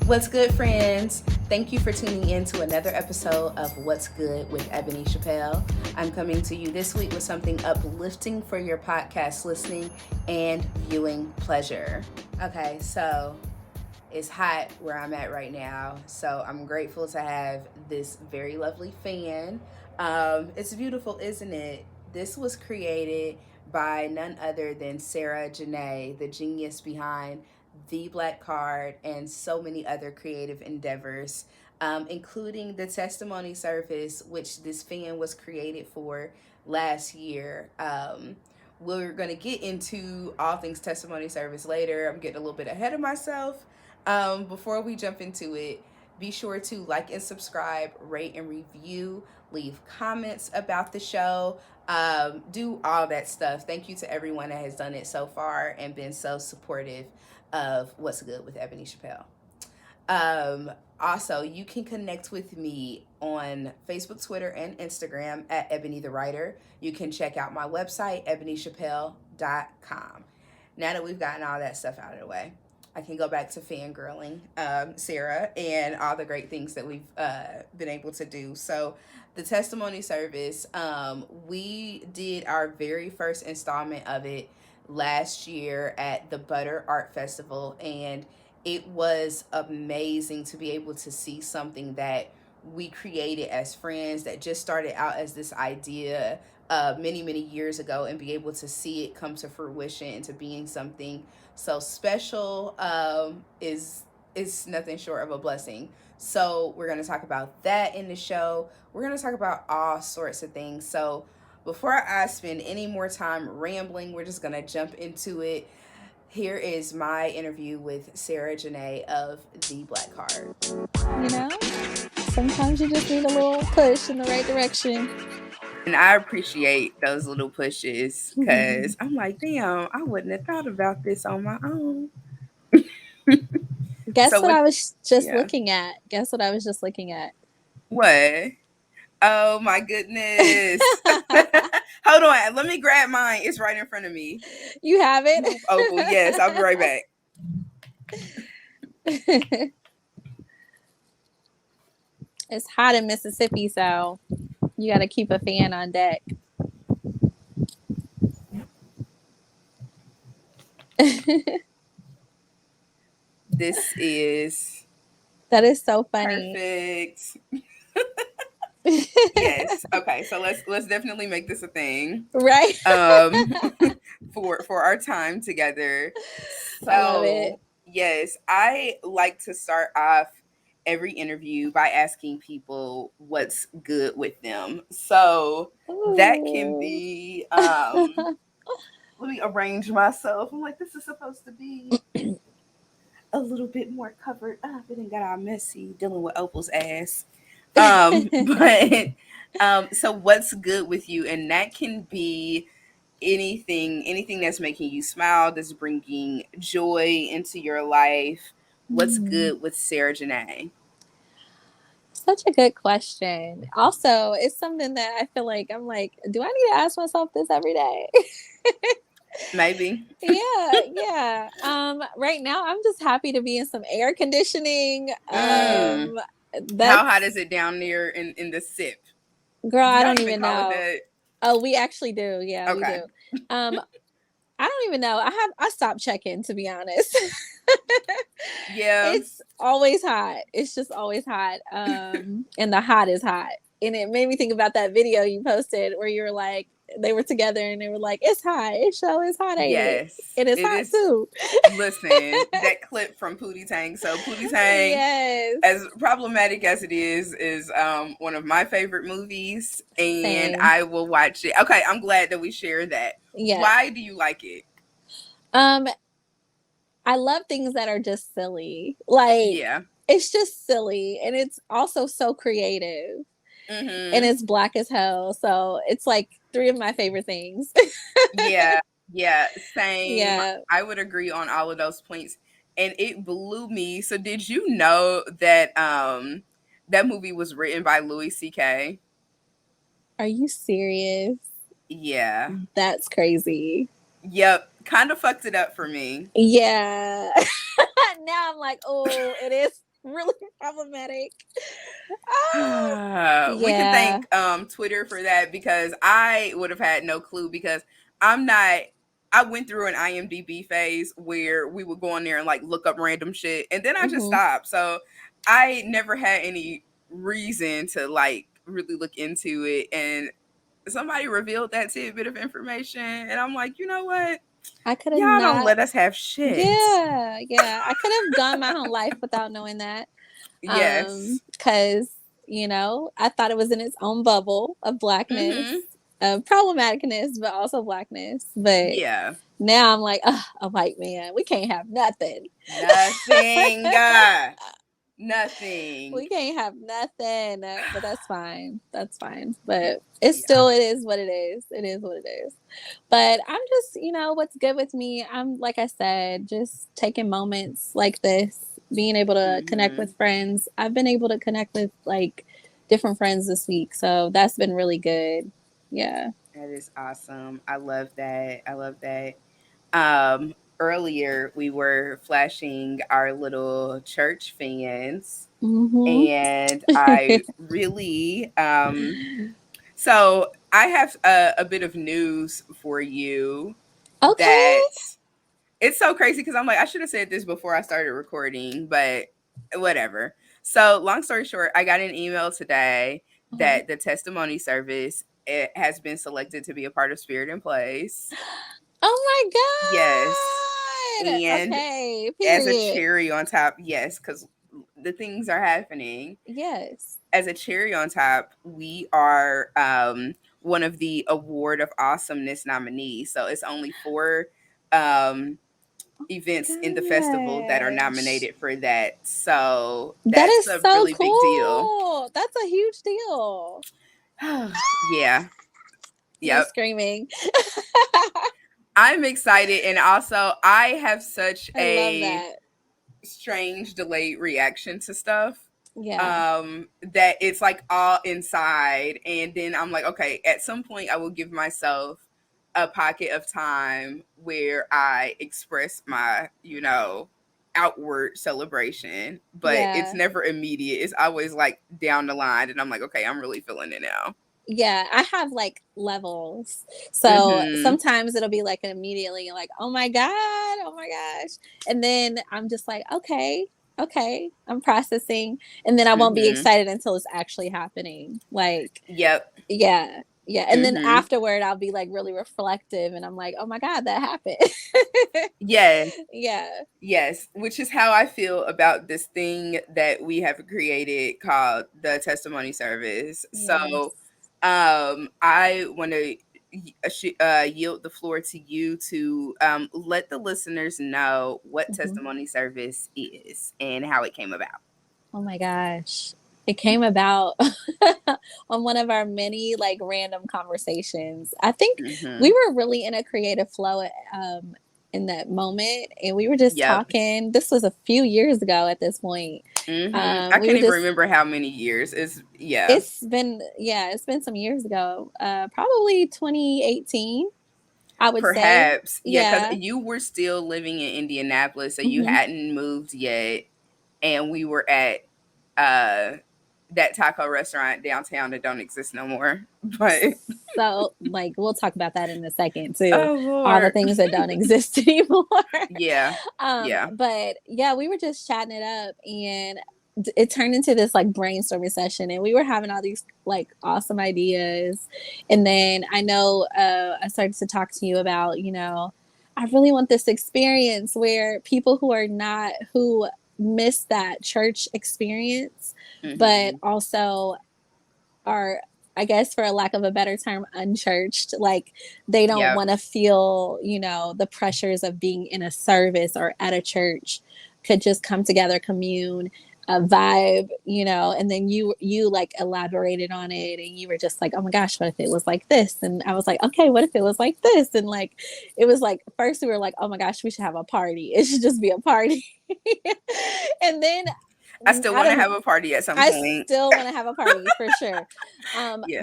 What's good, friends? Thank you for tuning in to another episode of What's Good with Ebony Chappelle. I'm coming to you this week with something uplifting for your podcast listening and viewing pleasure. Okay, so it's hot where I'm at right now, so I'm grateful to have this very lovely fan. It's beautiful, isn't it? This was created by none other than Sarah Jene, the genius behind the Black Card and so many other creative endeavors, including the testimony service, which this fan was created for last year. We're going to get into all things testimony service later. I'm getting a little bit ahead of myself. Before we jump into it, be sure to like and subscribe, rate and review, leave comments about the show, do all that stuff. Thank you to everyone that has done it so far and been so supportive of What's Good with Ebony Chappelle. Also, you can connect with me on Facebook, Twitter, and Instagram at Ebony the Writer. You can check out my website, ebonychappelle.com. Now that we've gotten all that stuff out of the way, I can go back to fangirling Sarah and all the great things that we've been able to do. So the testimony service, we did our very first installment of it last year at the Butter Art Festival, and it was amazing to be able to see something that we created as friends that just started out as this idea many years ago, and be able to see it come to fruition into being something so special is nothing short of a blessing. So we're going to talk about that in the show. We're going to talk about all sorts of things. So before I spend any more time rambling, we're just going to jump into it. Here is my interview with Sarah Jene of The Black Card. You know, sometimes you just need a little push in the right direction. And I appreciate those little pushes because I'm like, damn, I wouldn't have thought about this on my own. Guess what I was just looking at? Guess what I was just looking at? What? Oh my goodness. Hold on. Let me grab mine. It's right in front of me. You have it? Opal, yes. I'll be right back. It's hot in Mississippi, so you got to keep a fan on deck. That is so funny. Perfect. Yes. Okay. So let's definitely make this a thing, right? For our time together. So I love it. Yes, I like to start off every interview by asking people what's good with them. So that can be. Let me arrange myself. I'm like, this is supposed to be a little bit more covered up. It didn't got all messy dealing with Opal's ass. But so what's good with you? And that can be anything that's making you smile, that's bringing joy into your life. What's good with Sarah Jene? Such a good question. Also, it's something that I feel like I'm like, do I need to ask myself this every day? Maybe. Yeah. Right now I'm just happy to be in some air conditioning. How hot is it down there in the SIP? Girl, I don't even know. Oh, we actually do. Yeah, okay. We do. I don't even know. I stopped checking, to be honest. Yeah. It's always hot. It's just always hot. And the hot is hot. And it made me think about that video you posted where you were like, they were together and they were like, it's hot. It show is hot, ain't yes, it? And it's hot too. Listen, that clip from Pootie Tang. So Pootie Tang, yes, as problematic as it is one of my favorite movies, and same. I will watch it. Okay, I'm glad that we share that. Yes. Why do you like it? I love things that are just silly. Like, yeah, it's just silly, and it's also so creative. Mm-hmm. And it's Black as hell, so it's like 3 of my favorite things. yeah, same. Yeah. I would agree on all of those points, and it blew me. So did you know that that movie was written by Louis C.K.? Are you serious? Yeah. That's crazy. Yep. Kind of fucked it up for me. Yeah. Now I'm like, oh, it is really problematic. We can thank Twitter for that, because I would have had no clue, because I'm not. I went through an IMDb phase where we would go on there and like look up random shit, and then I just stopped. So I never had any reason to like really look into it, and somebody revealed that tidbit of information, and I'm like, you know what? I could have Y'all not. don't let us have shit. Yeah. I could have gone my whole life without knowing that. Yes. Because, you know, I thought it was in its own bubble of blackness, of problematicness, but also blackness. But yeah, now I'm like, a white man, we can't have nothing. Nothing. Nothing. We can't have nothing. But that's fine. That's fine. But it's still, it is what it is. It is what it is. But I'm just, you know, what's good with me, I'm, like I said, just taking moments like this, being able to connect with friends. I've been able to connect with like different friends this week. So that's been really good. Yeah. That is awesome. I love that. I love that. Earlier we were flashing our little church fans, and I really so I have a bit of news for you. Okay. That it's so crazy, because I'm like, I should have said this before I started recording, but whatever. So long story short, I got an email today that the testimony service, it has been selected to be a part of Spirit in Place. Oh my God. Yes. And okay, as a cherry on top, yes, because the things are happening. Yes. As a cherry on top, we are one of the Award of Awesomeness nominees. So it's only 4 events in the festival that are nominated for that. So that that's is a so really cool. big deal. That's a huge deal. Yeah. You're screaming. I'm excited, and also I have such love that. strange delayed reaction to stuff. Yeah. That it's like all inside, and then I'm like, okay, at some point I will give myself a pocket of time where I express my, outward celebration, but it's never immediate. It's always like down the line, and I'm like, okay, I'm really feeling it now. Yeah, I have like levels. So sometimes it'll be like immediately like, oh my God, oh my gosh. And then I'm just like, okay, I'm processing. And then I won't be excited until it's actually happening. Like, yep. Yeah. Yeah. And then afterward, I'll be like really reflective, and I'm like, oh my God, that happened. Yeah. Yeah. Yes. Which is how I feel about this thing that we have created called the testimony service. Yes. So I want to yield the floor to you to let the listeners know what testimony service is and how it came about. Oh my gosh. It came about on one of our many like random conversations. I think we were really in a creative flow in that moment, and we were just talking. This was a few years ago at this point. I can't even remember how many years. It's been some years ago. Probably 2018. I would say. Perhaps. Yeah, because you were still living in Indianapolis, so you hadn't moved yet. And we were at that taco restaurant downtown that don't exist no more. But so like we'll talk about that in a second too. Oh, all the things that don't exist anymore. Yeah. But yeah, we were just chatting it up, and it turned into this like brainstorming session, and we were having all these like awesome ideas. And then I know I started to talk to you about, I really want this experience where people who miss that church experience, but also are, I guess, for a lack of a better term, unchurched. Like they don't want to feel, the pressures of being in a service or at a church, could just come together, commune, a vibe, and then you like elaborated on it, and you were just like, oh my gosh, what if it was like this? And I was like, okay, what if it was like this? And like, it was like, first we were like, oh my gosh, we should have a party. It should just be a party. And then I still want to have a party at some point. I still want to have a party for sure.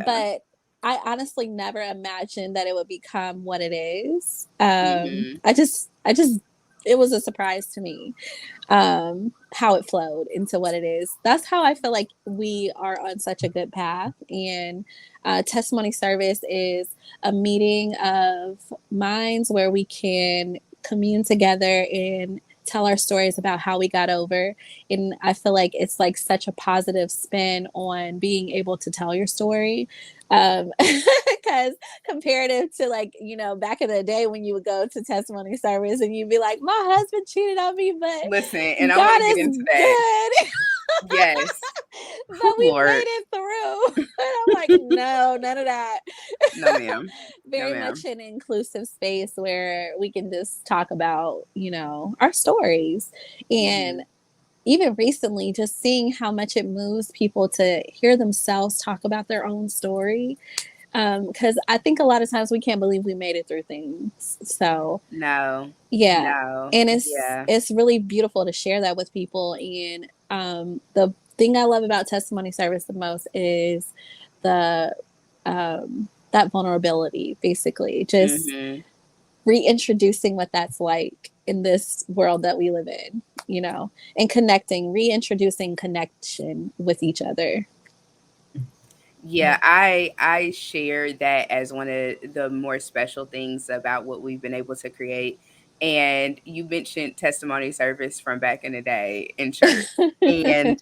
But I honestly never imagined that it would become what it is. I just it was a surprise to me how it flowed into what it is. That's how I feel like we are on such a good path. And testimony service is a meeting of minds where we can commune together and tell our stories about how we got over. And I feel like it's like such a positive spin on being able to tell your story. Because comparative to, like, you know, back in the day when you would go to testimony service and you'd be like, my husband cheated on me, but listen, and I want God to get is into that. good. Yes. But we Lord. made it through. And I'm like, no, none of that. No, ma'am. Very much an inclusive space where we can just talk about, you know, our stories. And even recently, just seeing how much it moves people to hear themselves talk about their own story. Because I think a lot of times we can't believe we made it through things. So No. yeah. No. And Yeah. it's really beautiful to share that with people. And the thing I love about testimony service the most is the that vulnerability, basically. Just reintroducing what that's like in this world that we live in, you know, and connecting, reintroducing connection with each other. Yeah, I share that as one of the more special things about what we've been able to create. And you mentioned testimony service from back in the day in church. And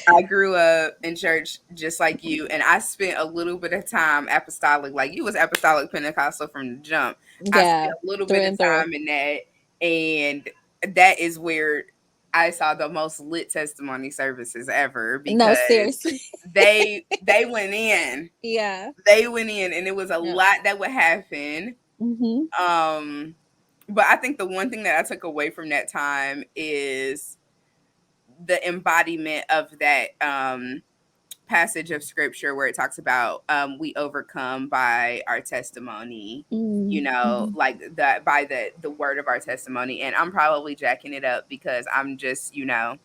I grew up in church just like you, and I spent a little bit of time apostolic, like you was apostolic Pentecostal from the jump. I Yeah, spent a little through bit and of through. time in that, and that is where I saw the most lit testimony services ever No, because seriously. they went in. Yeah. They went in, and it was a Yeah. lot that would happen. But I think the one thing that I took away from that time is the embodiment of that passage of scripture where it talks about we overcome by our testimony, you know, like that by the word of our testimony. And I'm probably jacking it up because I'm just, you know,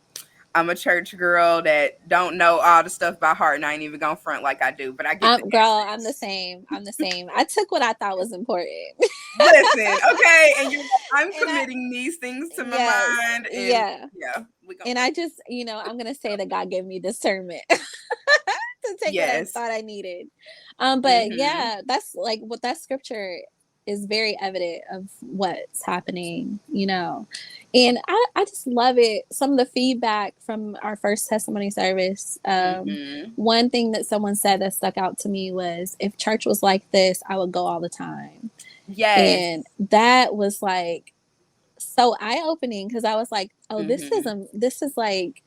I'm a church girl that don't know all the stuff by heart, and I ain't even gonna front like I do, but I get the Girl, I'm the essence. same. I'm the same. I took what I thought was important. Listen, okay, and you're like, I'm And committing these things to my yes, mind, and yeah. yeah, we gonna And do I it. just, you know, I'm gonna say that God gave me discernment to take what I Yes. thought I needed. But Mm-hmm. yeah, that's like what that scripture is very evident of what's happening, you know. And I just love it. Some of the feedback from our first testimony service, Mm-hmm. one thing that someone said that stuck out to me was, if church was like this, I would go all the time. Yes. And that was like so eye-opening, because I was like, oh, Mm-hmm. this is like,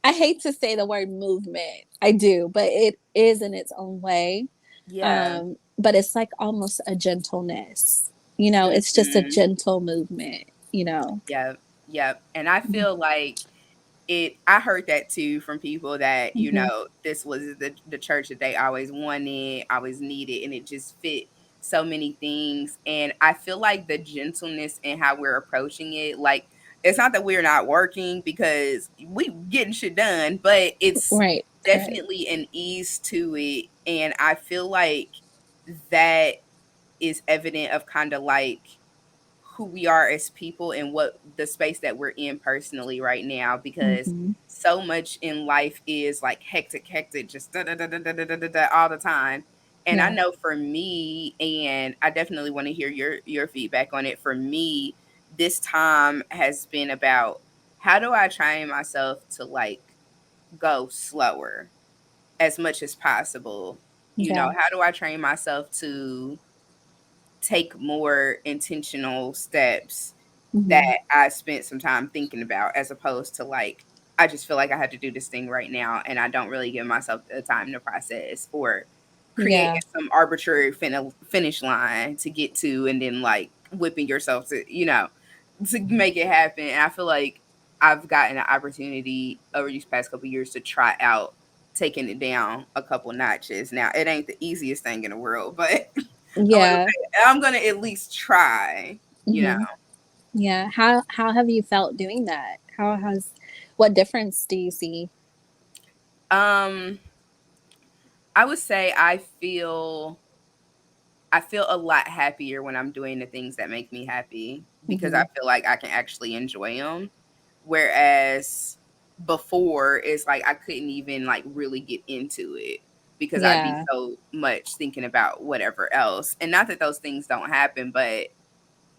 I hate to say the word movement. I do, but it is in its own way. Yeah. But it's like almost a gentleness. You know, it's just a Mm-hmm. gentle movement, you know. Yep. Yep. And I feel like I heard that too from people that, you Mm-hmm. know, this was the church that they always wanted, always needed, and it just fit so many things. And I feel like the gentleness in how we're approaching it, like, it's not that we're not working because we getting shit done, but it's Right. Correct. definitely an ease to it. And I feel like that is evident of kind of like who we are as people and what the space that we're in personally right now, because Mm-hmm. so much in life is like hectic, just da, da, da, da, da, da, da, da, all the time. And I Yeah. know for me, and I definitely want to hear your feedback on it. For me, this time has been about how do I train myself to like go slower as much as possible. You know, Yeah. how do I train myself to take more intentional steps that Mm-hmm. I spent some time thinking about, as opposed to like, I just feel like I had to do this thing right now and I don't really give myself the time to process or create Yeah. some arbitrary finish line to get to, and then like whipping yourself to, you know, to make it happen. And I feel like I've gotten an opportunity over these past couple years to try out taking it down a couple notches. Now, it ain't the easiest thing in the world, but Yeah. I'm gonna at least try, you know. Mm-hmm. Yeah. How have you felt doing that? How has what difference do you see? Um, I would say I feel a lot happier when I'm doing the things that make me happy because I Mm-hmm. feel like I can actually enjoy them. Whereas before, it's like I couldn't even like really get into it because I'd be Yeah. so much thinking about whatever else. And not that those things don't happen, but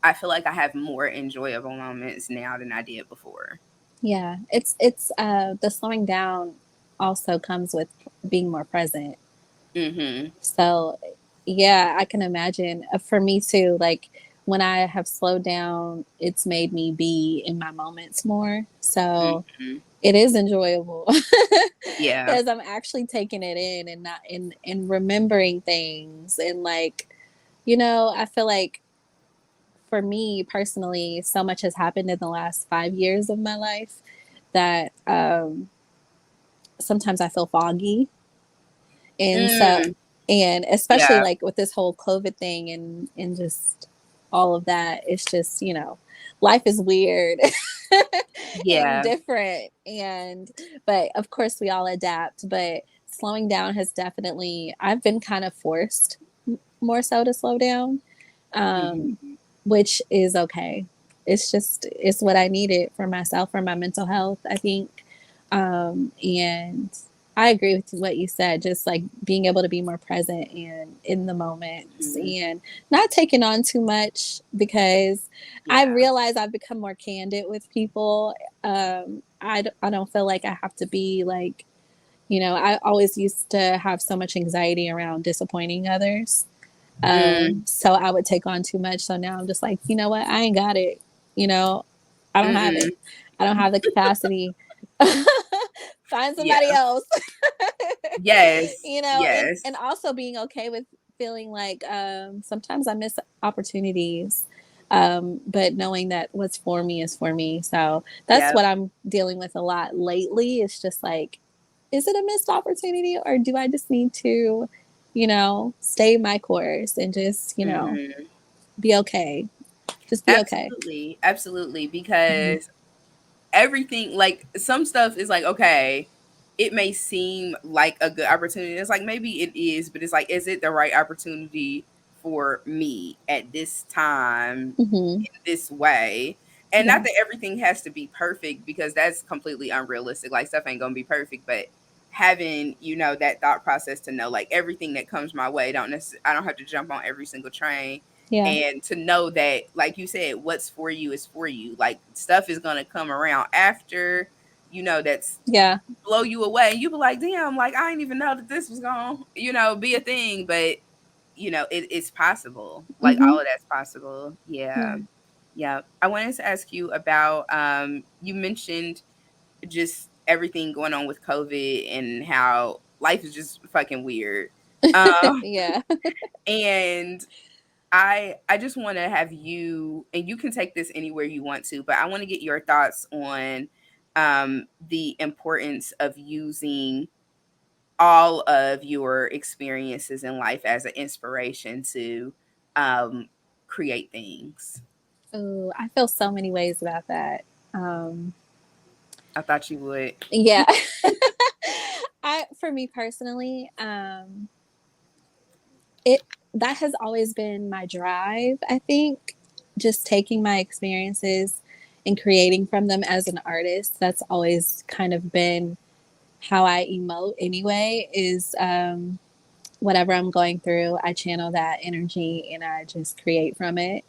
I feel like I have more enjoyable moments now than I did before. Yeah. It's the slowing down also comes with being more present. Mm-hmm. So, yeah, I can imagine for me too, like when I have slowed down, it's made me be in my moments more. So Mm-hmm. it is enjoyable Yeah. because I'm actually taking it in and not in remembering things. And like, I feel like for me personally, so much has happened in the last 5 years of my life that sometimes I feel foggy. And so, Mm, and especially yeah. like with this whole COVID thing and just all of that, it's just, life is weird and Yeah. different. But of course, we all adapt. But slowing down has definitely, I've been kind of forced more so to slow down, um, Mm-hmm. which is okay. It's what I needed for myself, for my mental health, I think. And I agree with what you said, just like being able to be more present and in the moments Mm-hmm. and not taking on too much because I Yeah. realize I've become more candid with people. I don't feel like I have to be like, I always used to have so much anxiety around disappointing others. Mm, So I would take on too much. So now I'm just like, you know what? I ain't got it. You know, I don't have mm-mm. it. I don't have the capacity. Find Yeah. somebody else. Yes. And Yes. also being okay with feeling like sometimes I miss opportunities. But knowing that what's for me is for me. So that's Yep. what I'm dealing with a lot lately. It's just like, is it a missed opportunity or do I just need to, stay my course and just, Mm-hmm. be okay? Just be okay. Absolutely. Absolutely. Mm-hmm. Because everything, like some stuff is like, okay, it may seem like a good opportunity. It's like maybe it is, but it's like, is it the right opportunity for me at this time Mm-hmm. in this way? And not Yeah. that everything has to be perfect because that's completely unrealistic. Like stuff ain't gonna be perfect, but having, that thought process to know like everything that comes my way, I don't have to jump on every single train, Yeah. and to know that like you said, what's for you is for you. Like stuff is going to come around after, that's Yeah. blow you away, and you be like, damn, like I didn't even know that this was going to be a thing. But it's possible, like Mm-hmm. all of that's possible. Yeah. Yeah. Yeah, I wanted to ask you about, you mentioned just everything going on with COVID and how life is just fucking weird. um Yeah. and I just want to have you, and you can take this anywhere you want to, but I want to get your thoughts on the importance of using all of your experiences in life as an inspiration to um, create things. Oh, I feel so many ways about that. Um, I thought you would. yeah. For me personally, it that has always been my drive, I think. Just taking my experiences and creating from them as an artist. That's always kind of been how I emote anyway, is whatever I'm going through, I channel that energy and I just create from it.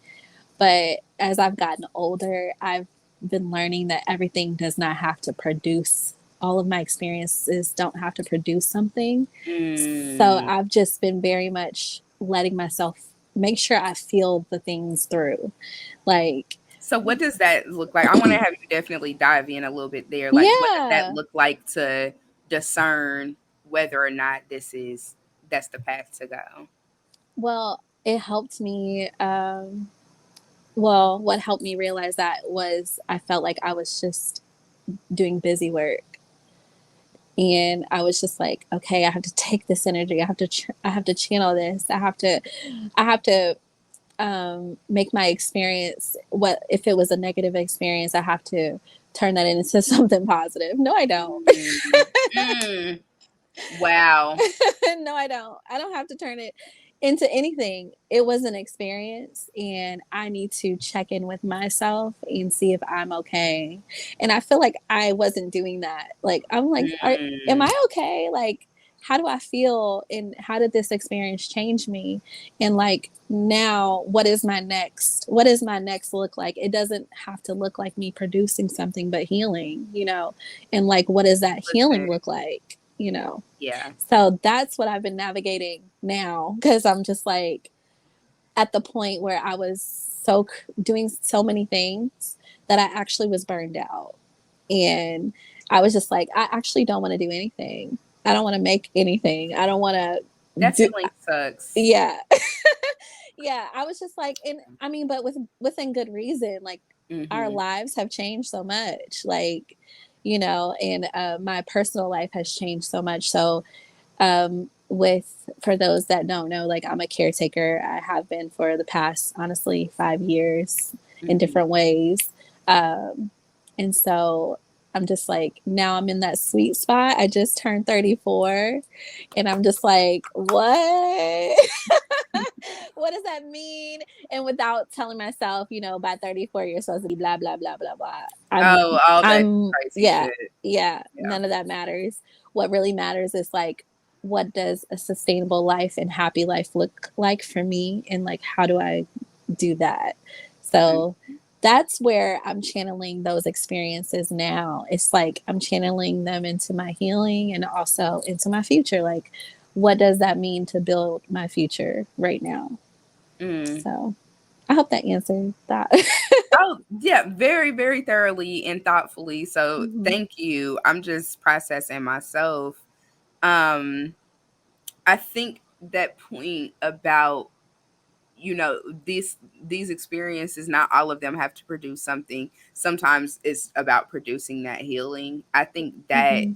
But as I've gotten older, I've been learning that everything does not have to produce, all of my experiences don't have to produce something. So Mm. I've just been very much letting myself make sure I feel the things through. Like, So what does that look like? I want to have you definitely dive in a little bit there. Like, what does that yeah. look like to discern whether or not that's the path to go? Well, it helped me. Well, what helped me realize that was I felt like I was just doing busy work. And I was just like, okay, I have to take this energy. I have to channel this. I have to make my experience. What if it was a negative experience? I have to turn that into something positive. No, I don't. Mm. Mm. Wow. No, I don't. I don't have to turn it into anything. It was an experience, and I need to check in with myself and see if I'm okay. And I feel like I wasn't doing that. Like, I'm like, am I okay? Like, how do I feel? And how did this experience change me? And like, now, what is my next? What does my next look like? It doesn't have to look like me producing something, but healing, you know? And like, what does that healing look like? You know? Yeah. So that's what I've been navigating now, because I'm just like at the point where I was doing so many things that I actually was burned out. And I was just like, I actually don't want to do anything. I don't want to make anything. I don't want to That do. feeling sucks. Yeah. Yeah. I was just like, and I mean, but within good reason, like our lives have changed so much. Like, you know, and my personal life has changed so much. So for those that don't know, like I'm a caretaker. I have been for the past, honestly, 5 years in different ways. And so I'm just like, now I'm in that sweet spot. I just turned 34 and I'm just like, what? What does that mean? And without telling myself, you know, by 34, you're supposed to be blah, blah, blah, blah, blah. All that crazy yeah, shit. yeah, none of that matters. What really matters is like, what does a sustainable life and happy life look like for me? And like, how do I do that? So that's where I'm channeling those experiences now. It's like I'm channeling them into my healing and also into my future. Like, what does that mean to build my future right now? So I hope that answered that. Oh, yeah, very, very thoroughly and thoughtfully. So thank you. I'm just processing myself. I think that point about, you know, these experiences, not all of them have to produce something. Sometimes it's about producing that healing. I think that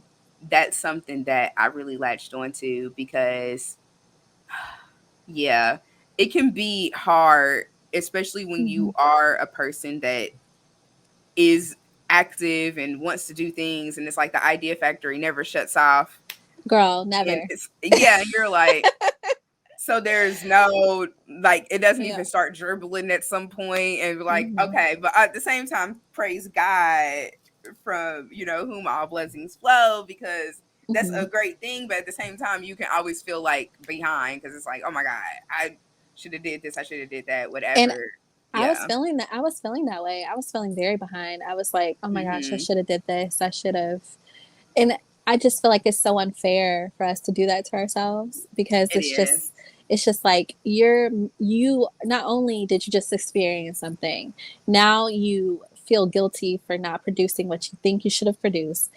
that's something that I really latched onto because yeah, it can be hard, especially when you are a person that is active and wants to do things, and it's like the idea factory never shuts off. Girl, And never. you're like, so there's no, like, it doesn't Yeah. even start dribbling at some point and be like, okay, but at the same time, praise God from, you know, whom all blessings flow, because that's a great thing. But at the same time, you can always feel like behind because it's like, oh my God, I should have did this, I should have did that, whatever. And I was Yeah. feeling that. I was feeling that way. I was feeling very behind. I was like, oh my gosh, I should have did this. I should have. And I just feel like it's so unfair for us to do that to ourselves, because it's just like you not only did you just experience something, now you feel guilty for not producing what you think you should have produced.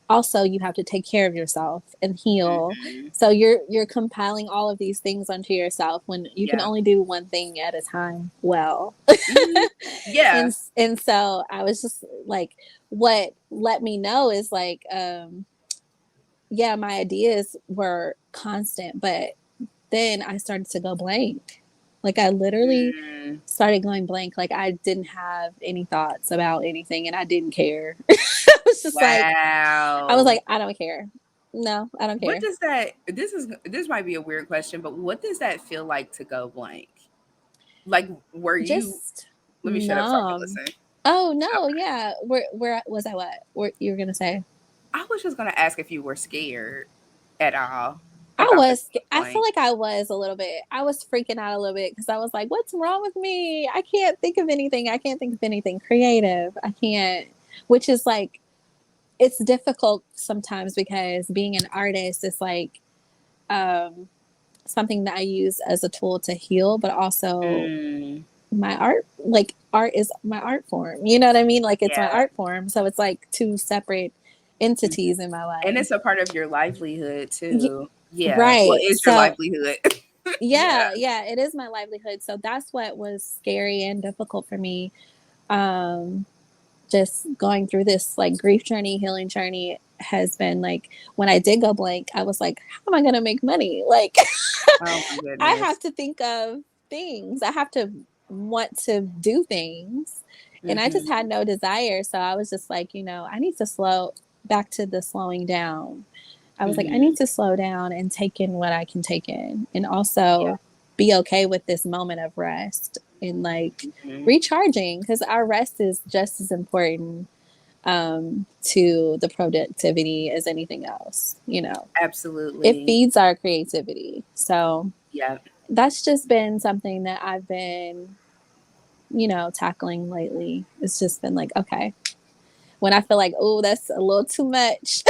Also, you have to take care of yourself and heal. So you're compiling all of these things onto yourself when you can only do one thing at a time well. Yeah. And so I was just like, what let me know is like, yeah, my ideas were constant, but then I started to go blank. Like I literally started going blank. Like I didn't have any thoughts about anything and I didn't care. I was just like, I was like, I don't care. No, I don't care. What does that, this might be a weird question, but what does that feel like to go blank? Like, were you, let me shut up so I can listen. Oh no, yeah. Where was I? What you were gonna say? I was just gonna ask if you were scared at all. I feel like I was a little bit. I was freaking out a little bit because I was like, what's wrong with me? I can't think of anything. I can't think of anything creative. I can't, which is like, it's difficult sometimes because being an artist is like something that I use as a tool to heal, but also my art, like art is my art form. You know what I mean? Like it's my art form. So it's like two separate entities in my life. And it's a part of your livelihood too. Yeah. Right. Well, it's your livelihood. Yeah, it is my livelihood. So that's what was scary and difficult for me. Just going through this like grief journey, healing journey has been like, when I did go blank, I was like, how am I going to make money? Like, oh my goodness. I have to think of things. I have to want to do things. And I just had no desire. So I was just like, you know, I need to slow back to the slowing down. I was like, I need to slow down and take in what I can take in. And also be okay with this moment of rest and like recharging, because our rest is just as important to the productivity as anything else, you know. Absolutely. It feeds our creativity. So yeah, that's just been something that I've been, you know, tackling lately. It's just been like, okay, when I feel like, oh, that's a little too much,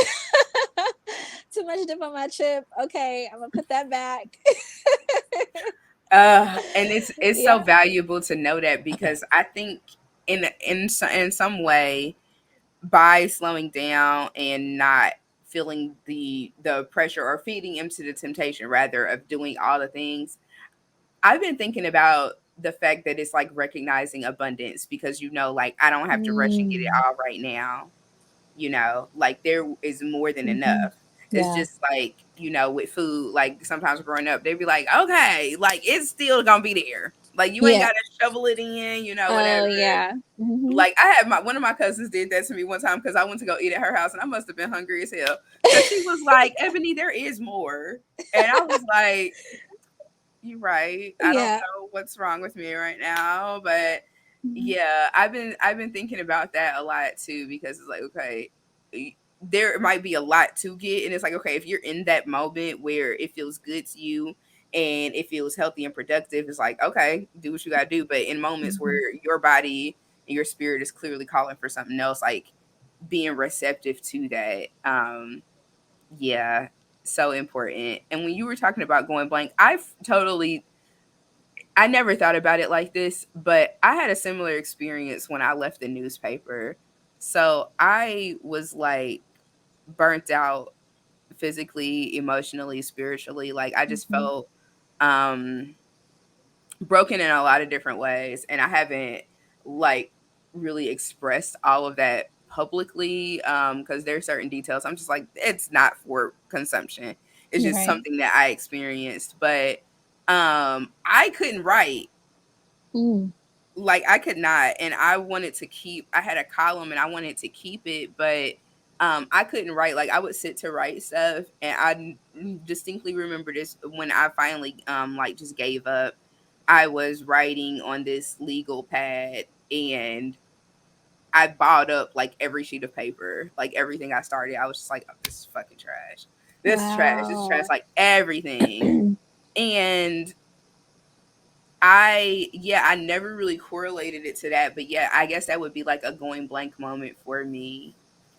too much dip on my chip. Okay, I'm gonna put that back. and it's so valuable to know that, because I think in some way, by slowing down and not feeling the pressure, or feeding into the temptation rather of doing all the things, I've been thinking about the fact that it's like recognizing abundance, because like I don't have to rush and get it all right now. Like there is more than enough. It's just like, with food, like sometimes growing up, they'd be like, okay, like it's still gonna be there. Like you ain't gotta shovel it in, whatever. Oh yeah. Like I had one of my cousins did that to me one time, because I went to go eat at her house and I must have been hungry as hell. Because she was like, Ebony, there is more. And I was like, you're right. I don't know what's wrong with me right now. But yeah, I've been thinking about that a lot too, because it's like, okay, there might be a lot to get, and it's like, okay, if you're in that moment where it feels good to you and it feels healthy and productive, it's like, okay, do what you gotta do. But in moments where your body and your spirit is clearly calling for something else, like being receptive to that, yeah, so important. And when you were talking about going blank, I never thought about it like this, but I had a similar experience when I left the newspaper. So I was like burnt out physically, emotionally, spiritually. Like I just felt um broken in a lot of different ways, and I haven't like really expressed all of that publicly, because there's certain details I'm just like, it's not for consumption. It's just something that I experienced. But I couldn't write. Like I could not, and I had a column and I wanted to keep it, but I couldn't write. Like I would sit to write stuff, and distinctly remember this when I finally like just gave up. I was writing on this legal pad, and I bought up like every sheet of paper, like everything I started. I was just like, oh, this is fucking trash. This is trash. This is trash. Like everything. And I never really correlated it to that, but yeah, I guess that would be like a going blank moment for me.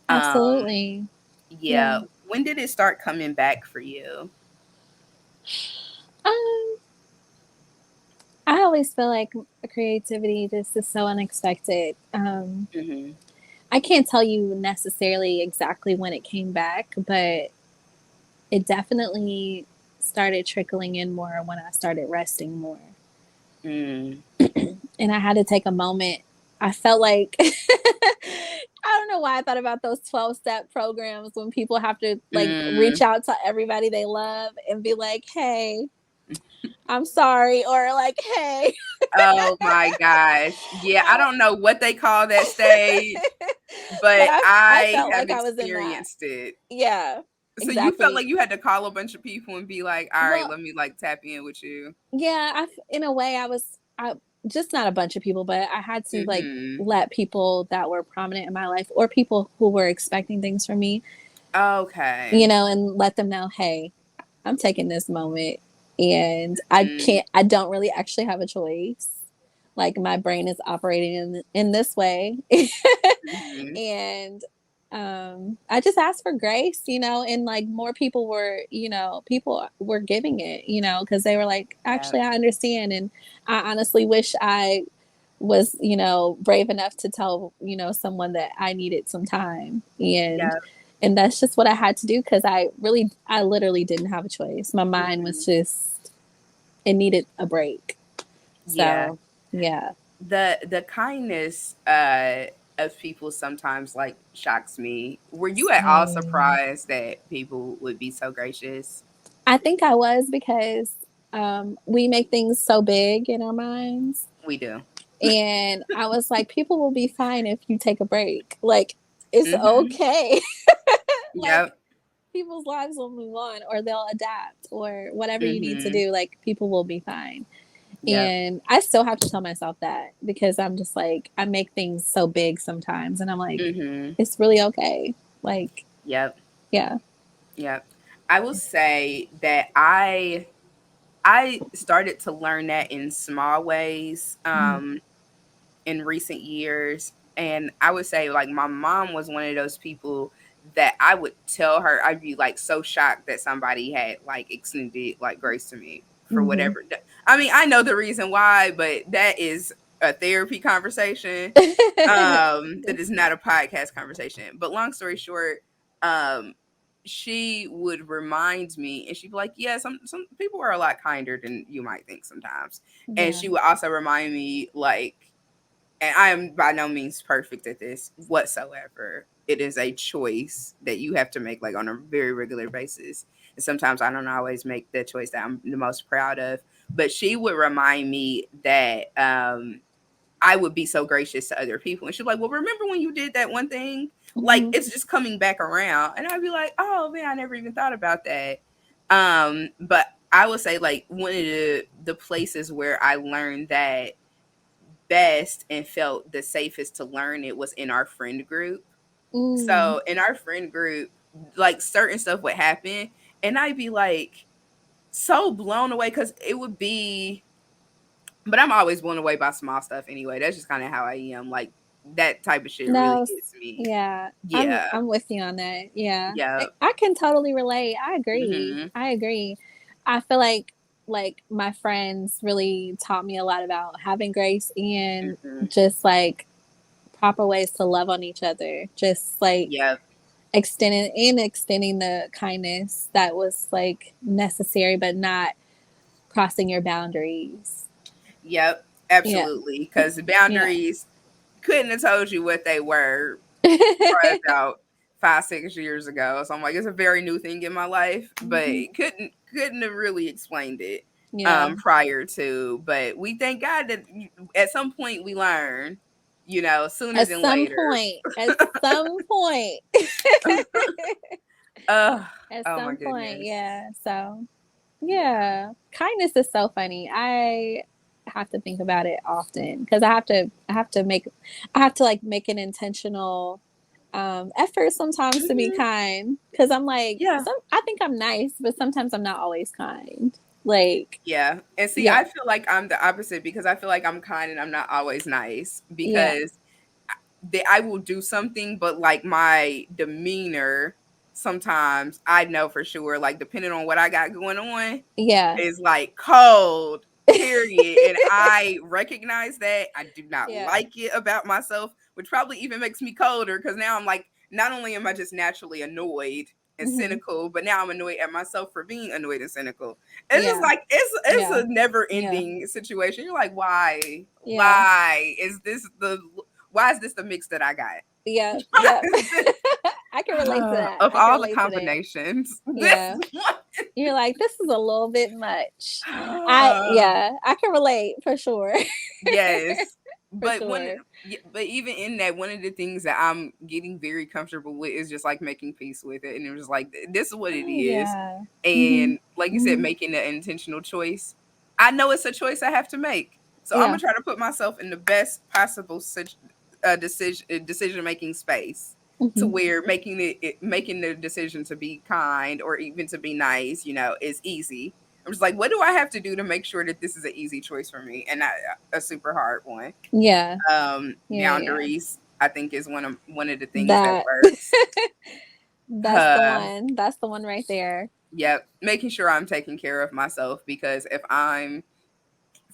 Absolutely. Yeah. When did it start coming back for you? I always feel like creativity just is so unexpected. I can't tell you necessarily exactly when it came back, but it definitely started trickling in more when I started resting more. And I had to take a moment. I felt like I don't know why I thought about those 12-step programs when people have to like reach out to everybody they love and be like, hey, I'm sorry, or like, hey. Oh my gosh. Yeah, I don't know what they call that stage, but I I felt have like I was in that. experienced it. Yeah. So you felt like you had to call a bunch of people and be like, all right, let me like tap in with you. Yeah, in a way I just not a bunch of people, but I had to like let people that were prominent in my life, or people who were expecting things from me. Okay. You know, and let them know, hey, I'm taking this moment, and I don't really actually have a choice. Like my brain is operating in this way. And I just asked for grace, you know, and like more people were, people were giving it, because they were like, actually, I understand. And I honestly wish I was, brave enough to tell, someone that I needed some time. And that's just what I had to do, because I literally didn't have a choice. My mind was just, it needed a break. So, yeah. The kindness of people sometimes like shocks me. Were you at all surprised that people would be so gracious? I think I was, because we make things so big in our minds. We do. And I was like, people will be fine if you take a break. Like, it's okay. Like, people's lives will move on, or they'll adapt, or whatever you need to do, like, people will be fine. Yep. And I still have to tell myself that, because I'm just like, I make things so big sometimes, and I'm like, it's really okay. Like, yep. Yeah. Yep. I will say that I started to learn that in small ways in recent years. And I would say, like, my mom was one of those people that I would tell her, I'd be like so shocked that somebody had like extended like grace to me for whatever. I mean, I know the reason why, but that is a therapy conversation. That is not a podcast conversation. But long story short, she would remind me, and she'd be like, yeah, some people are a lot kinder than you might think sometimes. Yeah. And she would also remind me, like, and I am by no means perfect at this whatsoever. It is a choice that you have to make, like, on a very regular basis. And sometimes I don't always make the choice that I'm the most proud of. But she would remind me that I would be so gracious to other people. And she's like, well, remember when you did that one thing? Like, it's just coming back around. And I'd be like, oh man, I never even thought about that. But I would say, like, one of the places where I learned that best and felt the safest to learn it was in our friend group. So in our friend group, like, certain stuff would happen and I'd be like so blown away, because it would be, but I'm always blown away by small stuff anyway. That's just kind of how I am. Like, that type of shit really gets me. Yeah. Yeah. I'm with you on that. Yeah. Yeah. I can totally relate. I agree. I agree. I feel like my friends really taught me a lot about having grace and just like proper ways to love on each other. Just like extending the kindness that was like necessary, but not crossing your boundaries. Yep. Absolutely. Because boundaries couldn't have told you what they were probably about 5-6 years ago. So I'm like, it's a very new thing in my life, but couldn't have really explained it prior to. But we thank God that at some point we learn, you know, sooner than later. At some point. At some point, yeah. So, yeah, kindness is so funny. I have to think about it often, because I have to make an intentional effort sometimes to be kind, because I'm like, I think I'm nice, but sometimes I'm not always kind. Like, and see, I feel like I'm the opposite, because I feel like I'm kind and I'm not always nice, because I will do something, but like my demeanor, sometimes I know for sure, like, depending on what I got going on, is like cold, period. And I recognize that. I do not like it about myself, which probably even makes me colder, because now I'm like, not only am I just naturally annoyed and cynical, but now I'm annoyed at myself for being annoyed and cynical. It's just like, it's a never ending situation. You're like, why is this the mix that I got? Yeah. I can relate to that. Of all the combinations. You're like, this is a little bit much. I can relate for sure. Yes. But but even in that, one of the things that I'm getting very comfortable with is just like making peace with it. And it was like, this is what it is. And like you said, making an intentional choice. I know it's a choice I have to make. So I'm gonna try to put myself in the best possible decision making space, to where making the decision to be kind or even to be nice, you know, is easy. I'm just like, what do I have to do to make sure that this is an easy choice for me and not a super hard one? Boundaries, I think, is one of the things that works. That's the one right there. Yep. Making sure I'm taking care of myself, because if I'm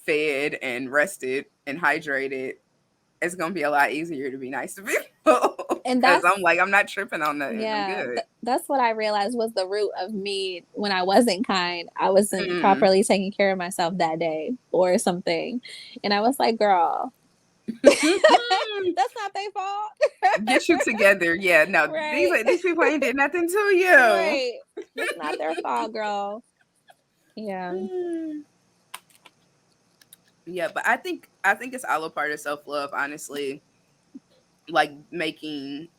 fed and rested and hydrated, it's gonna be a lot easier to be nice to people. And because I'm like, I'm not tripping on that. I'm good. That's what I realized was the root of me when I wasn't kind. I wasn't properly taking care of myself that day or something. And I was like, girl, that's not their fault. Get you together. Yeah, no, these people ain't did nothing to you. Right. It's not their fault, girl. Yeah. Yeah, but I think it's all a part of self-love, honestly. Like, making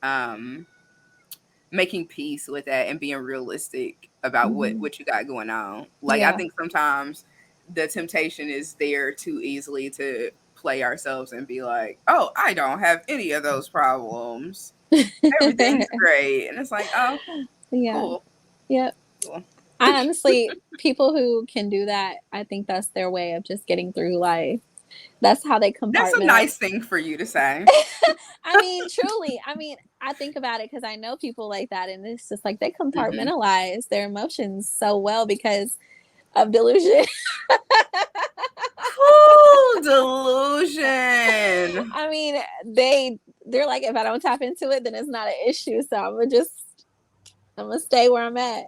making peace with that and being realistic about what you got going on. Like, I think sometimes the temptation is there too easily to play ourselves and be like, oh, I don't have any of those problems. Everything's great. And it's like, oh, cool. Yep. Cool. I honestly, people who can do that, I think that's their way of just getting through life. That's how they compartmentalize. That's a nice thing for you to say. I mean, truly. I mean, I think about it because I know people like that, and it's just like they compartmentalize their emotions so well because of delusion. Ooh, delusion. I mean, they're like, if I don't tap into it, then it's not an issue. So I'm gonna stay where I'm at.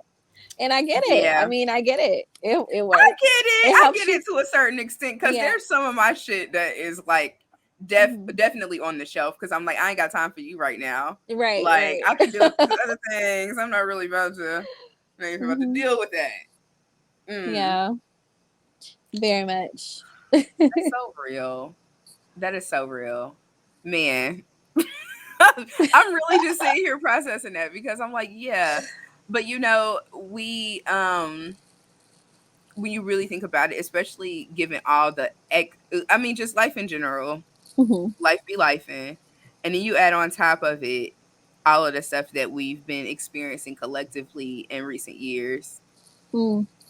And I get it. I mean, I get it. It works. I get it. I get it to a certain extent because there's some of my shit that is like definitely on the shelf because I'm like, I ain't got time for you right now. Right. Like, I can do other things. I'm not really about to deal with that. Yeah. Very much. That's so real. That is so real. Man. I'm really just sitting here processing that because I'm like, yeah. But when you really think about it, especially given all the just life in general, life be lifing, and then you add on top of it all of the stuff that we've been experiencing collectively in recent years.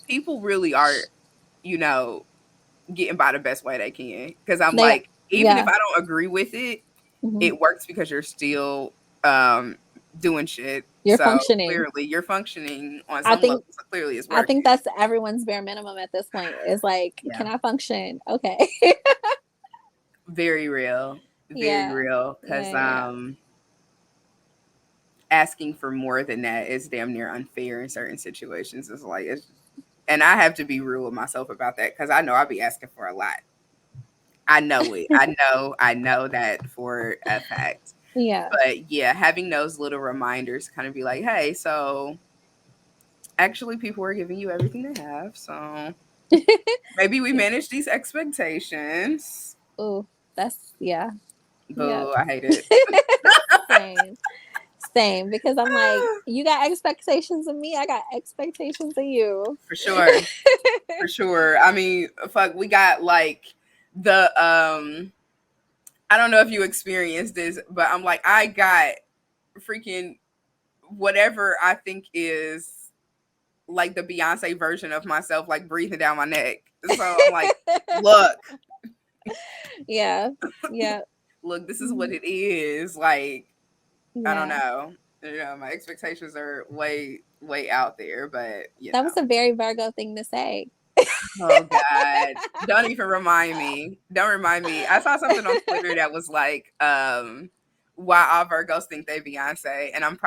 People really are, getting by the best way they can. Because I'm like, even if I don't agree with it, it works because you're still doing shit. You're functioning. Clearly, you're functioning on some level. So clearly, it's working. I think that's everyone's bare minimum at this point. Is like, can I function? Okay. Very real. Very real. Because asking for more than that is damn near unfair in certain situations. It's like, and I have to be real with myself about that because I know I'll be asking for a lot. I know it. I know that for a fact. Yeah. But yeah, having those little reminders kind of be like, hey, so actually people are giving you everything they have. So maybe we manage these expectations. Oh, that's Boo, I hate it. Same. Because I'm like, you got expectations of me, I got expectations of you. For sure. For sure. I mean, fuck, we got like the I don't know if you experienced this, but I'm like, I got freaking whatever I think is like the Beyonce version of myself, like breathing down my neck. So I'm like, look. Yeah. Look, this is what it is. Like, I don't know. My expectations are way, way out there, but that was a very Virgo thing to say. Oh God. Don't even remind me. Don't remind me. I saw something on Twitter that was like, why all Virgos think they Beyonce. And I'm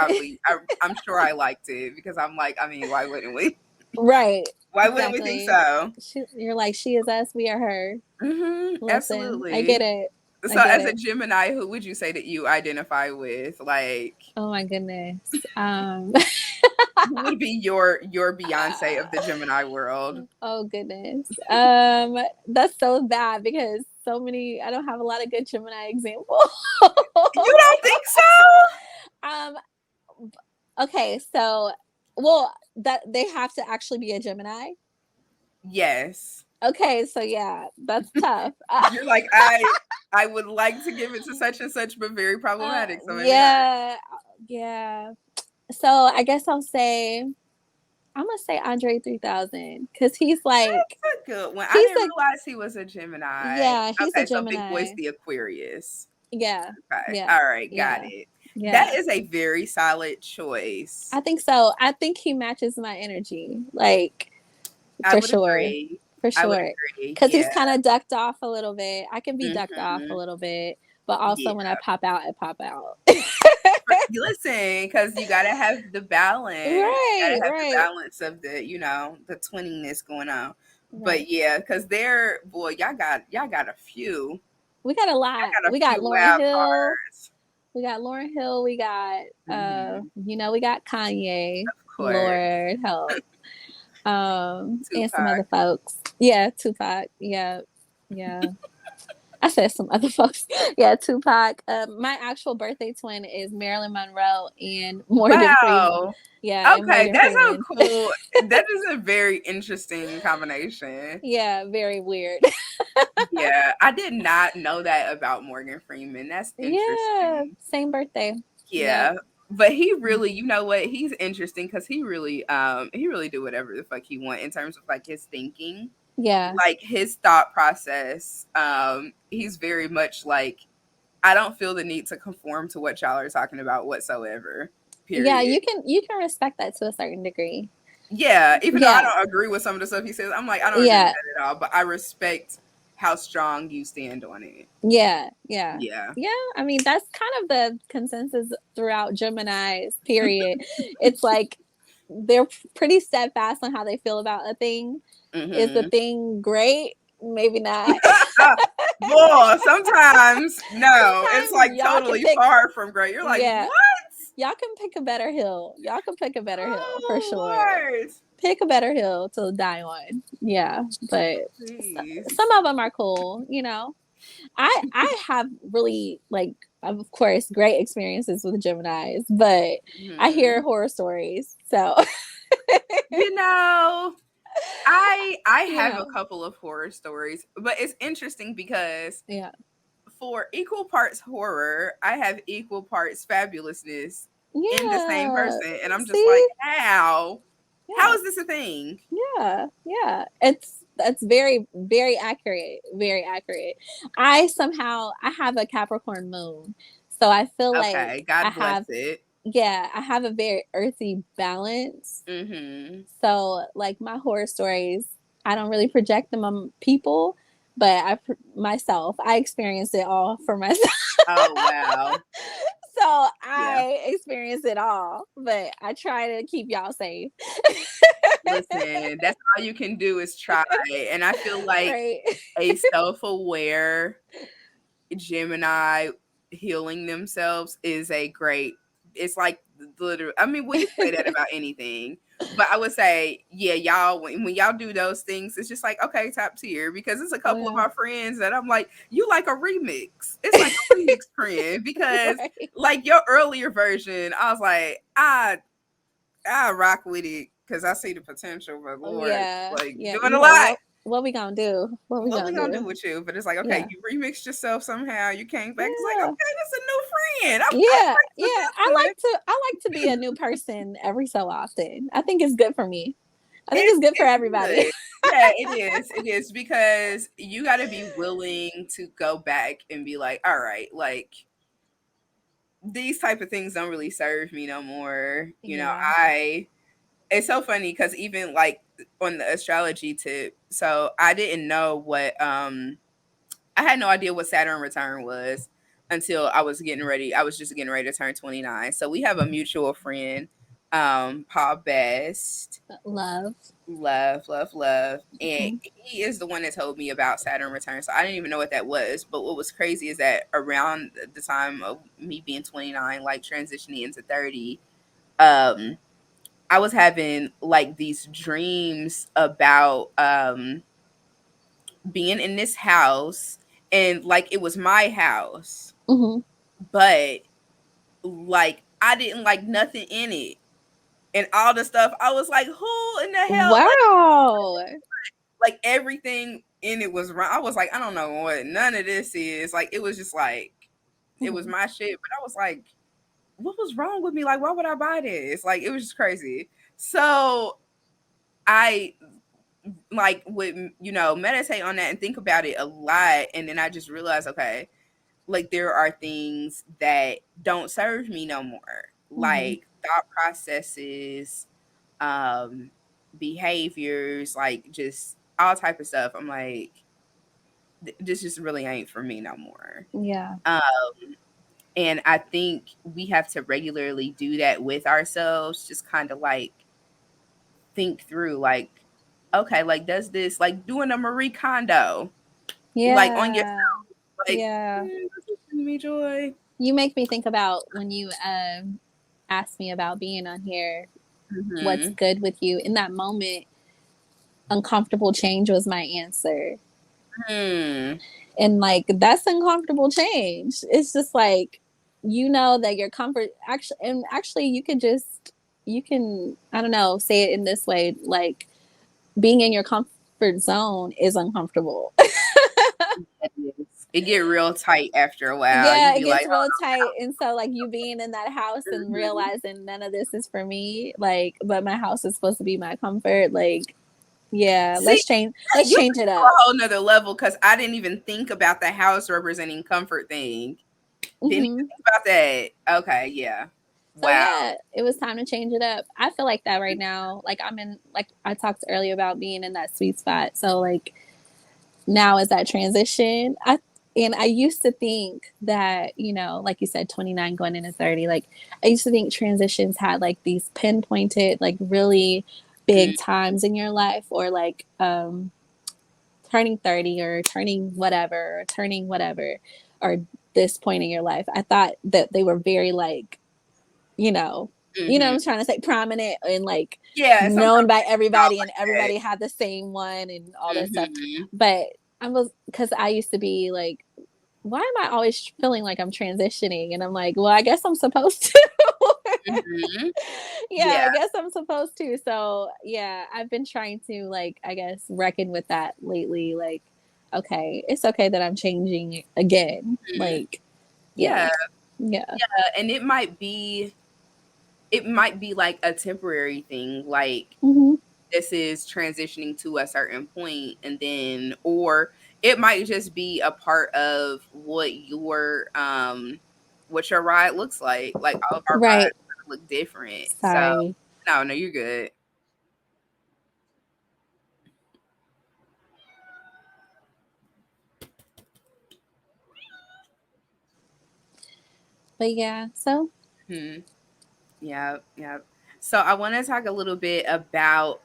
sure I liked it because I'm like, I mean, why wouldn't we? Right. Why wouldn't we think so? You're like, she is us, we are her. Listen, absolutely. I get it. So as a Gemini, who would you say that you identify with? Like, oh my goodness. Who would be your Beyonce of the Gemini world? Oh goodness. That's so bad because I don't have a lot of good Gemini examples. You don't think so? Okay, so that they have to actually be a Gemini? Yes. Okay, so yeah, that's tough. You're like, I would like to give it to such and such, but very problematic. So yeah. So I guess I'm gonna say Andre 3000 because he's like, that's a good one. I didn't realize he was a Gemini. Yeah, he's a Gemini. So Big Boy's the Aquarius. Yeah. Okay. Yeah. All right, got it. Yeah. That is a very solid choice. I think so. I think he matches my energy, like for sure. Agree. For sure. Because he's kind of ducked off a little bit. I can be ducked off a little bit, but also when I pop out, I pop out. Listen, because you gotta have the balance. Right. You gotta have the balance of the, the twinningness going on. Right. But yeah, because y'all got a few. We got a lot. We got Lauryn Hill. We got Lauryn Hill. We got we got Kanye. Of course. Lord help. And some other folks. Yeah, Tupac. Yeah. I said some other folks. Yeah, Tupac. My actual birthday twin is Marilyn Monroe and Morgan Freeman. Wow. Yeah, and Okay, Morgan that's a Freeman. cool. That is a very interesting combination. Yeah, very weird. Yeah, I did not know that about Morgan Freeman. That's Yeah, interesting. same birthday. Yeah. But he really, you know what? He's interesting because he really do whatever the fuck he want in terms of like his thinking. Yeah. Like his thought process. He's very much like, I don't feel the need to conform to what y'all are talking about whatsoever. Period. Yeah, you can respect that to a certain degree. Yeah, even though I don't agree with some of the stuff he says, I'm like, I don't agree with that at all. But I respect how strong you stand on it. Yeah. I mean, that's kind of the consensus throughout Gemini's period. It's like they're pretty steadfast on how they feel about a thing. Mm-hmm. Is the thing great? Maybe not. Boy, sometimes no. It's like totally far from great. You're like, what? Y'all can pick a better hill. Y'all can pick a better hill for sure. Lord. Pick a better hill to die on. Yeah, but some of them are cool. You know, I have really like, of course, great experiences with Geminis, but I hear horror stories. So, you know, I have a couple of horror stories, but it's interesting because for equal parts horror, I have equal parts fabulousness in the same person, and I'm just like, how? How is this a thing? Yeah. That's very, very accurate. Very accurate. I have a Capricorn moon, so I feel like God bless it. Yeah, I have a very earthy balance. Mm-hmm. So, like my horror stories, I don't really project them on people, but I experience it all for myself. Oh wow. So I experience it all, but I try to keep y'all safe. Listen, that's all you can do is try. And I feel like a self-aware Gemini healing themselves is it's like literally, I mean, we say that about anything. But I would say, yeah, y'all, when y'all do those things, it's just like, okay, top tier. Because it's a couple of my friends that I'm like, you like a remix. It's like a remix trend. Because like your earlier version, I was like, I rock with it because I see the potential. But Lord, doing a lot. What we gonna do? What we gonna do with you? But it's like, okay, you remixed yourself somehow. You came back. It's like, okay, that's a new friend. I like to be a new person every so often. I think it's good for me. I think it's good for everybody. Good. Yeah, it is because you got to be willing to go back and be like, all right, like these type of things don't really serve me no more. You know, it's so funny because even like on the astrology tip, so I didn't know what I had no idea what Saturn return was until I was just getting ready to turn 29. So we have a mutual friend, Paul Best. Love. And he is the one that told me about Saturn return. So I didn't even know what that was. But what was crazy is that around the time of me being 29, like transitioning into 30, I was having like these dreams about being in this house, and like it was my house, but like I didn't like nothing in it, and all the stuff I was like, who in the hell? Wow. Like everything in it was wrong. I was like, I don't know what none of this is. Like it was just like it was my shit, but I was like, what was wrong with me? Like, why would I buy this? Like it was just crazy. So I like would, you know, meditate on that and think about it a lot, and then I just realized, okay, like there are things that don't serve me no more, like thought processes, behaviors, like just all type of stuff. I'm like, this just really ain't for me no more. And I think we have to regularly do that with ourselves, just kind of like think through, like, okay, like does this, like doing a Marie Kondo, like on yourself, like, me joy. You make me think about when you asked me about being on here, what's good with you in that moment. Uncomfortable change was my answer. And like, that's uncomfortable change. It's just like, you know, that your comfort actually you can, I don't know, say it in this way, like being in your comfort zone is uncomfortable. It get real tight after a while. Yeah, You it be gets like, real tight. And so like you being in that house and realizing none of this is for me, like, but my house is supposed to be my comfort, like, yeah, see, let's you change it a up. whole nother level, because I didn't even think about the house representing comfort thing. Didn't even think about that. Okay, yeah. So Wow. yeah, it was time to change it up. I feel like that right now. Like I'm in, like I talked earlier about being in that sweet spot. So like now is that transition. I used to think that, you know, like you said, 29 going into 30, like I used to think transitions had like these pinpointed, like really big times in your life, or like turning 30 or turning whatever, or this point in your life. I thought that they were very like, you know, I'm trying to say, prominent and like known by everybody, and everybody had the same one and all that stuff. But because I used to be like, why am I always feeling like I'm transitioning? And I'm like, well, I guess I'm supposed to. Yeah, I guess I'm supposed to. So yeah, I've been trying to, like, I guess, reckon with that lately. Like, okay, it's okay that I'm changing again. Like, yeah. And it might be like a temporary thing, like this is transitioning to a certain point, and then, or it might just be a part of what your ride looks like. Like all of our rides look different. Sorry. So no, you're good. But yeah, so yeah. So I want to talk a little bit about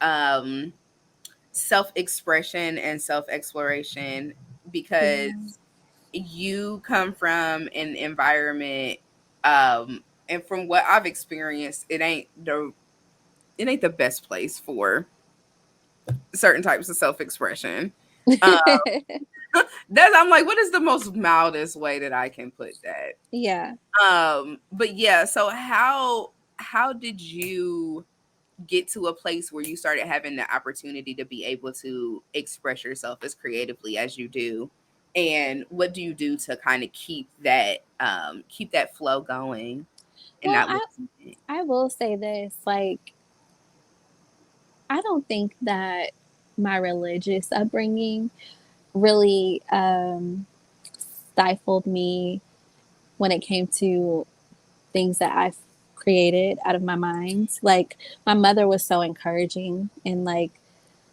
self-expression and self-exploration, because you come from an environment, and from what I've experienced, it ain't the best place for certain types of self-expression. um, I'm like, what is the most mildest way that I can put that? Yeah. But yeah, so how did you get to a place where you started having the opportunity to be able to express yourself as creatively as you do, and what do you do to kind of keep that flow going and Well, not losing it? I will say this, like, I don't think that my religious upbringing really stifled me when it came to things that I've created out of my mind. Like, my mother was so encouraging, and like,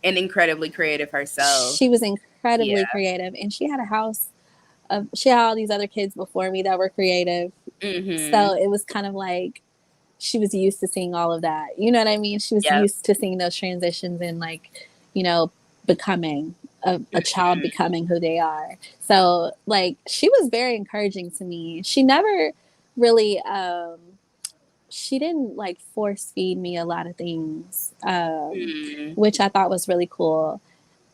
and incredibly creative herself. She was incredibly creative, and she had a house of, she had all these other kids before me that were creative. So it was kind of like she was used to seeing all of that. You know what I mean? She was used to seeing those transitions and, like, you know, becoming a child, becoming who they are. So like, she was very encouraging to me. She never really she didn't like force feed me a lot of things, which I thought was really cool.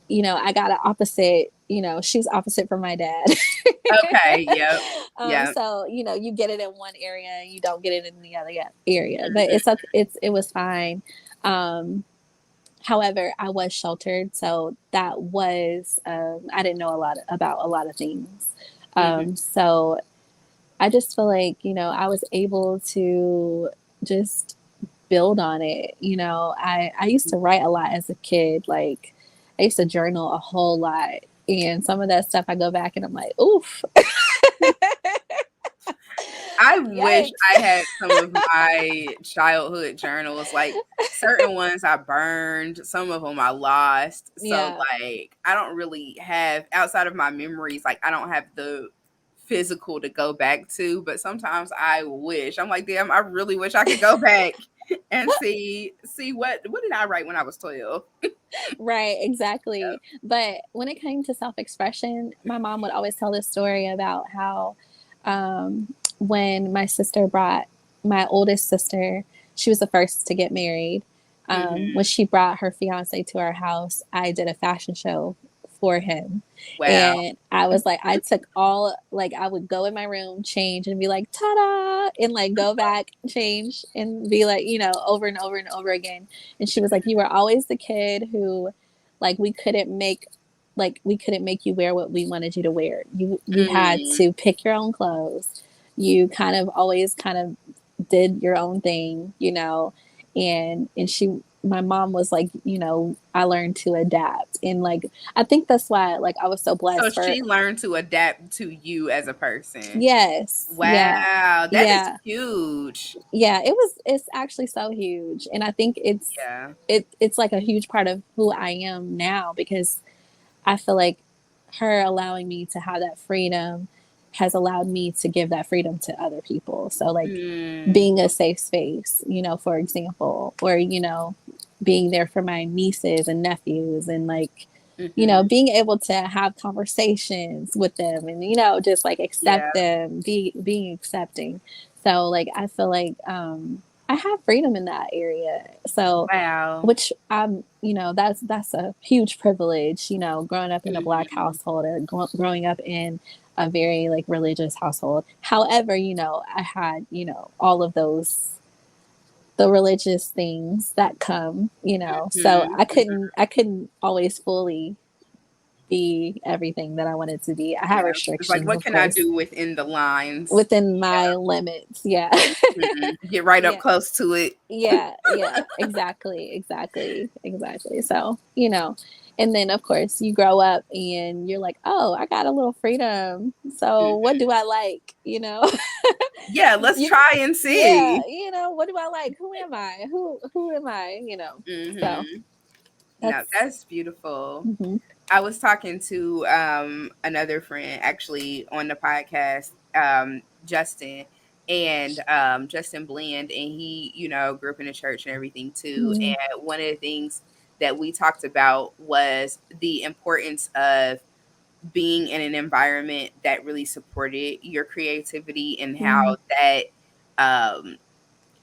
You know, I got an opposite, you know, she's opposite from my dad. Okay, yep. So, you know, you get it in one area and you don't get it in the other area, but it was fine. However, I was sheltered, so that was, I didn't know about a lot of things. So I just feel like, you know, I was able to just build on it. You know, I used to write a lot as a kid. Like, I used to journal a whole lot. And some of that stuff, I go back and I'm like, oof. I wish I had some of my childhood journals. Like, certain ones I burned, some of them I lost. So like, I don't really have, outside of my memories, like I don't have the physical to go back to, but sometimes I wish. I'm like, damn, I really wish I could go back and see what did I write when I was 12. Right, exactly. But when it came to self-expression, my mom would always tell this story about how when my oldest sister, she was the first to get married. When she brought her fiance to our house, I did a fashion show for him. Wow. And I was like, I took all, like, I would go in my room, change, and be like, ta-da, and like go back, change, and be like, you know, over and over and over again. And she was like, you were always the kid who, like, we couldn't make you wear what we wanted you to wear. You had to pick your own clothes. You kind of always kind of did your own thing, you know. And my mom was like, you know, I learned to adapt. And like, I think that's why, like, I was so blessed. So she learned to adapt to you as a person. Yes. Wow. Yeah. That is huge. Yeah, it's actually so huge. And I think it's like a huge part of who I am now, because I feel like her allowing me to have that freedom has allowed me to give that freedom to other people. So like being a safe space, you know, for example, or, you know, being there for my nieces and nephews, and like, you know, being able to have conversations with them, and, you know, just like accept them, being accepting. So like, I feel like, I have freedom in that area. So, which you know, that's a huge privilege, you know, growing up in a Black household, and growing up in a very like religious household. However, you know, I had, you know, all of the religious things that come, you know, so I couldn't always fully be everything that I wanted to be. I have restrictions. It's like, what can I do within the lines? Within my limits. Yeah. Get right up close to it. Yeah. Exactly. So, you know, and then of course you grow up and you're like, oh, I got a little freedom. So what do I like? You know? Yeah, let's try and see. Yeah, you know, what do I like? Who am I? Who am I? You know. So that's beautiful. I was talking to another friend actually on the podcast, Justin, and Justin Bland, and he, you know, grew up in the church and everything too. And one of the things that we talked about was the importance of being in an environment that really supported your creativity, and how that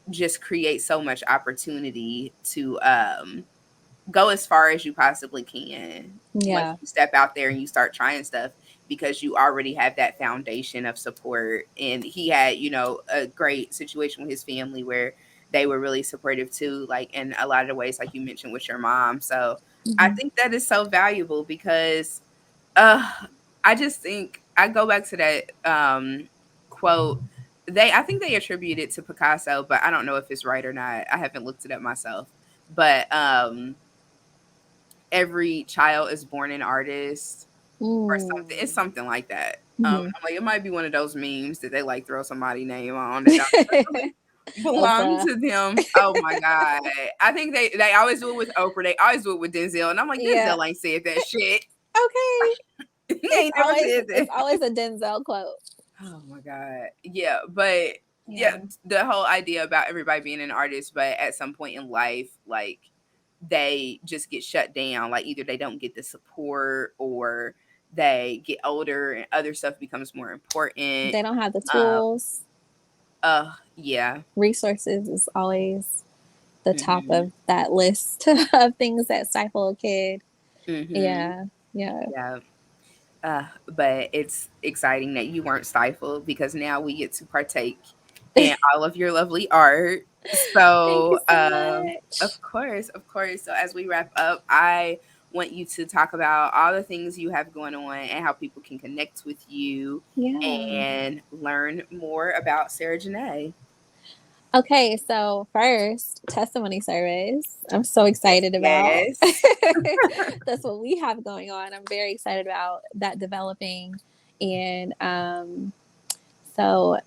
just creates so much opportunity to go as far as you possibly can. Once you step out there and you start trying stuff, because you already have that foundation of support. And he had, you know, a great situation with his family where they were really supportive too, like in a lot of the ways, like you mentioned with your mom. So I think that is so valuable, because I just think I go back to that quote. I think they attribute it to Picasso, but I don't know if it's right or not. I haven't looked it up myself. But every child is born an artist or something. It's something like that. I'm like, it might be one of those memes that they like throw somebody's name on that don't really belong to them. Oh my God. I think they always do it with Oprah. They always do it with Denzel. And I'm like, Denzel ain't said that shit. Okay. It's always a Denzel quote. Oh my God. Yeah. But yeah, the whole idea about everybody being an artist, but at some point in life, like, they just get shut down. Like, either they don't get the support, or they get older and other stuff becomes more important. They don't have the tools. Yeah. Resources is always the top of that list of things that stifle a kid. Yeah. But it's exciting that you weren't stifled, because now we get to partake in all of your lovely art. So, of course. So as we wrap up, I want you to talk about all the things you have going on and how people can connect with you and learn more about Sarah Jene. Okay, so first, testimony service. I'm so excited about. That's what we have going on. I'm very excited about that developing. And so,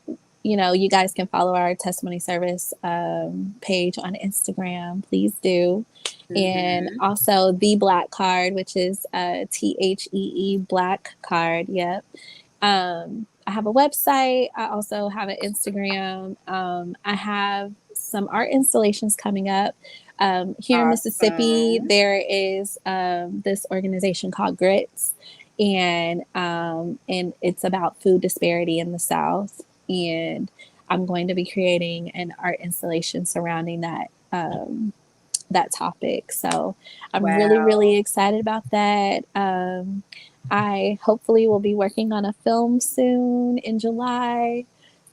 you know, you guys can follow our testimony service page on Instagram. Please do. And also the Black Card, which is THEE Black Card. Yep. I have a website. I also have an Instagram. I have some art installations coming up. Here in Mississippi, there is this organization called Grits, and it's about food disparity in the South. And I'm going to be creating an art installation surrounding that that topic. So I'm really, really excited about that. I hopefully will be working on a film soon in July.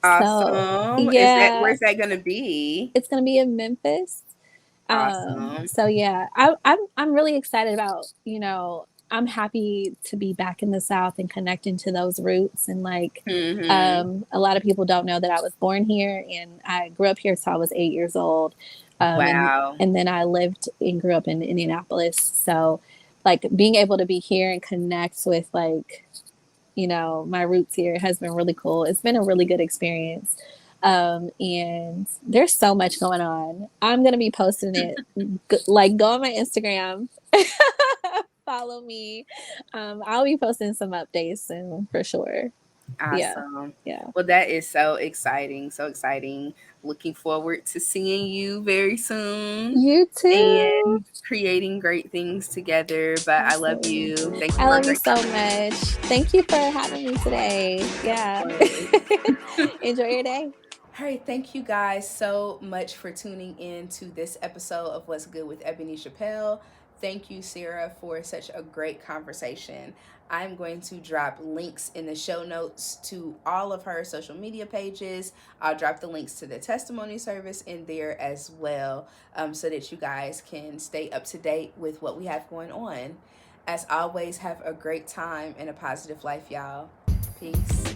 Awesome. So, yeah. Where's that going to be? It's going to be in Memphis. Awesome. So yeah, I'm really excited about, you know, I'm happy to be back in the South and connecting to those roots. And like, a lot of people don't know that I was born here and I grew up here till I was 8 years old. And then I lived and grew up in Indianapolis. So like being able to be here and connect with like, you know, my roots here has been really cool. It's been a really good experience. And there's so much going on. I'm going to be posting it. Like, go on my Instagram, follow me. I'll be posting some updates soon for sure. Awesome. Yeah. Well, that is so exciting. So exciting. Looking forward to seeing you very soon. You too. And creating great things together. But I love you. Thank you. I love you so much. Thank you for having me today. Yeah. Enjoy your day. All right, thank you guys so much for tuning in to this episode of What's Good with Ebony Chappelle. Thank you, Sarah, for such a great conversation. I'm going to drop links in the show notes to all of her social media pages. I'll drop the links to the testimony service in there as well, so that you guys can stay up to date with what we have going on. As always, have a great time and a positive life, y'all. Peace.